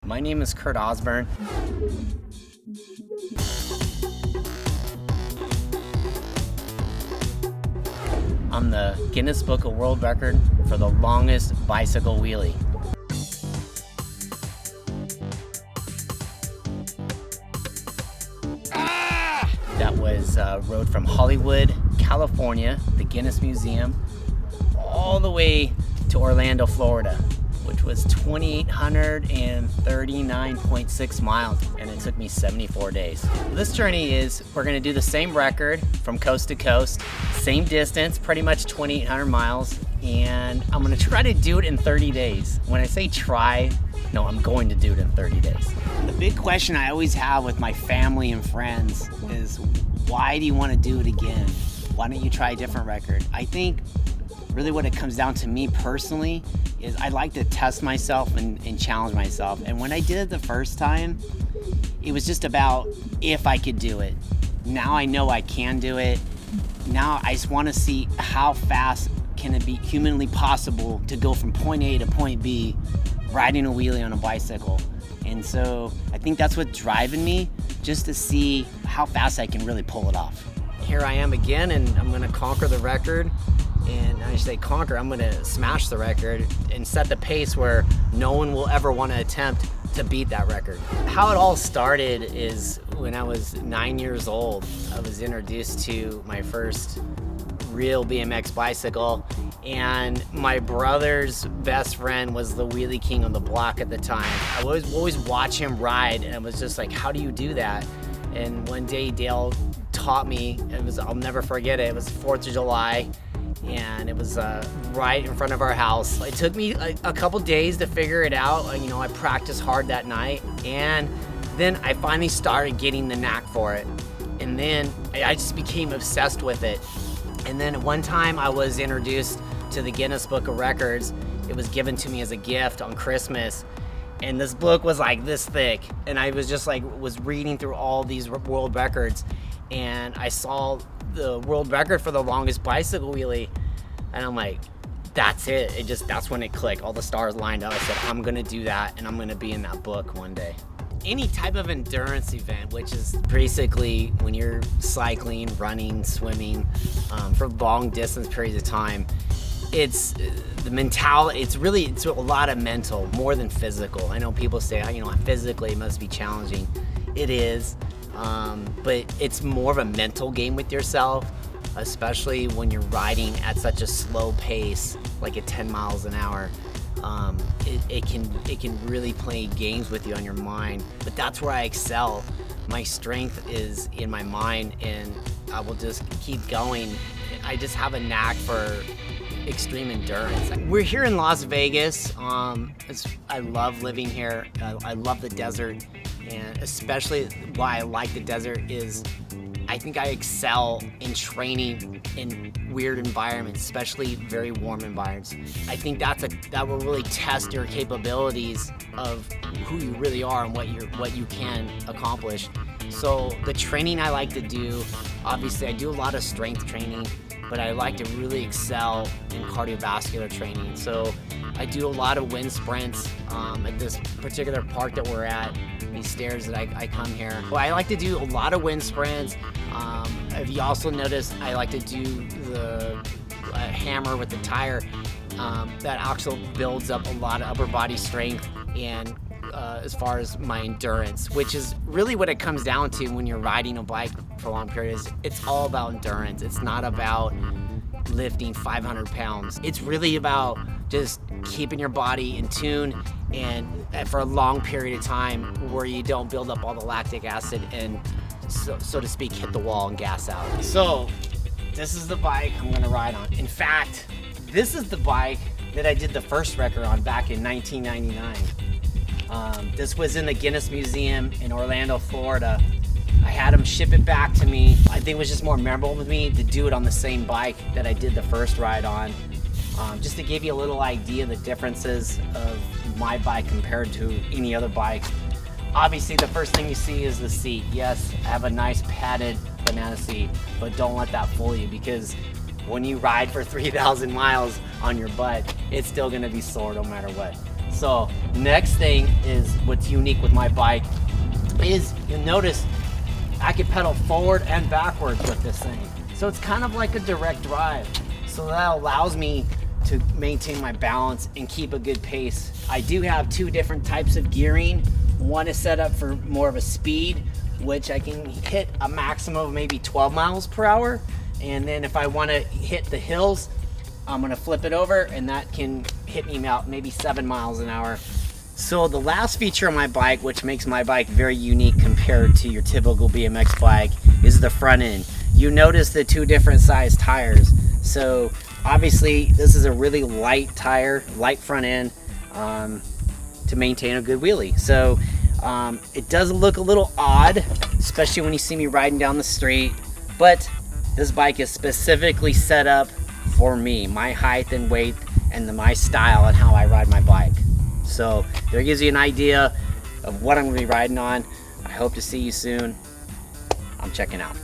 My name is Kurt Osburn. I'm the Guinness Book of World Record for the longest bicycle wheelie. That was rode from Hollywood, California, the Guinness Museum, all the way to Orlando, Florida, which was 2,839.6 miles, and it took me 74 days. This journey is, we're gonna do the same record from coast to coast, same distance, pretty much 2,800 miles, and I'm gonna try to do it in 30 days. When I say try, no, I'm going to do it in 30 days. The big question I always have with my family and friends is, why do you wanna do it again? Why don't you try a different record? I think really what it comes down to me personally is I like to test myself and challenge myself. And when I did it the first time, it was just about if I could do it. Now I know I can do it. Now I just want to see how fast can it be humanly possible to go from point A to point B riding a wheelie on a bicycle. And so I think that's what's driving me, just to see how fast I can really pull it off. Here I am again, and I'm gonna conquer the record. And I say conquer, I'm gonna smash the record and set the pace where no one will ever want to attempt to beat that record. How it all started is when I was 9 years old, I was introduced to my first real BMX bicycle, and my brother's best friend was the wheelie king on the block at the time. I would always watch him ride, and I was just like, how do you do that? And one day Dale taught me, I'll never forget it. It was 4th of July, and it was right in front of our house. It took me a couple days to figure it out. I practiced hard that night, and then I finally started getting the knack for it. And then I just became obsessed with it. And then at one time I was introduced to the Guinness Book of Records. It was given to me as a gift on Christmas. And this book was like this thick. And I was just was reading through all these world records. And I saw the world record for the longest bicycle wheelie. And I'm like, that's it. That's when it clicked. All the stars lined up. I said, I'm gonna do that, and I'm gonna be in that book one day. Any type of endurance event, which is basically when you're cycling, running, swimming, for long distance periods of time, it's the mentality. It's a lot of mental, more than physical. I know people say, physically it must be challenging. It is, but it's more of a mental game with yourself, especially when you're riding at such a slow pace, like at 10 miles an hour. It can really play games with you on your mind, but that's where I excel. My strength is in my mind, and I will just keep going. I just have a knack for extreme endurance. We're here in Las Vegas. I love living here. I love the desert, and especially why I like the desert is I think I excel in training in weird environments, especially very warm environments. I think that will really test your capabilities of who you really are and what you can accomplish. So the training I like to do, obviously I do a lot of strength training, but I like to really excel in cardiovascular training. So I do a lot of wind sprints at this particular park that we're at, these stairs that I come here. Well, I like to do a lot of wind sprints. If you also notice, I like to do the hammer with the tire. That also builds up a lot of upper body strength and as far as my endurance, which is really what it comes down to when you're riding a bike for long periods. It's all about endurance. It's not about lifting 500 pounds. It's really about just keeping your body in tune and for a long period of time where you don't build up all the lactic acid and so to speak hit the wall and gas out. So this is the bike I'm gonna ride on. In fact, this is the bike that I did the first record on back in 1999. This was in the Guinness Museum in Orlando, Florida. I had them ship it back to me. I think it was just more memorable with me to do it on the same bike that I did the first ride on. Just to give you a little idea of the differences of my bike compared to any other bike. Obviously, the first thing you see is the seat. Yes, I have a nice padded banana seat, but don't let that fool you, because when you ride for 3,000 miles on your butt, it's still gonna be sore no matter what. So next thing is what's unique with my bike is you'll notice I can pedal forward and backwards with this thing. So it's kind of like a direct drive. So that allows me to maintain my balance and keep a good pace. I do have two different types of gearing. One is set up for more of a speed, which I can hit a maximum of maybe 12 miles per hour. And then if I want to hit the hills, I'm going to flip it over and that can hit me out maybe 7 miles an hour. So the last feature on my bike, which makes my bike very unique compared to your typical BMX bike, is the front end. You notice the two different size tires. So obviously this is a really light tire, light front end, to maintain a good wheelie. So it does look a little odd, especially when you see me riding down the street, but this bike is specifically set up for me, my height and weight, and my style and how I ride my bike. So there gives you an idea of what I'm going to be riding on. I hope to see you soon. I'm checking out.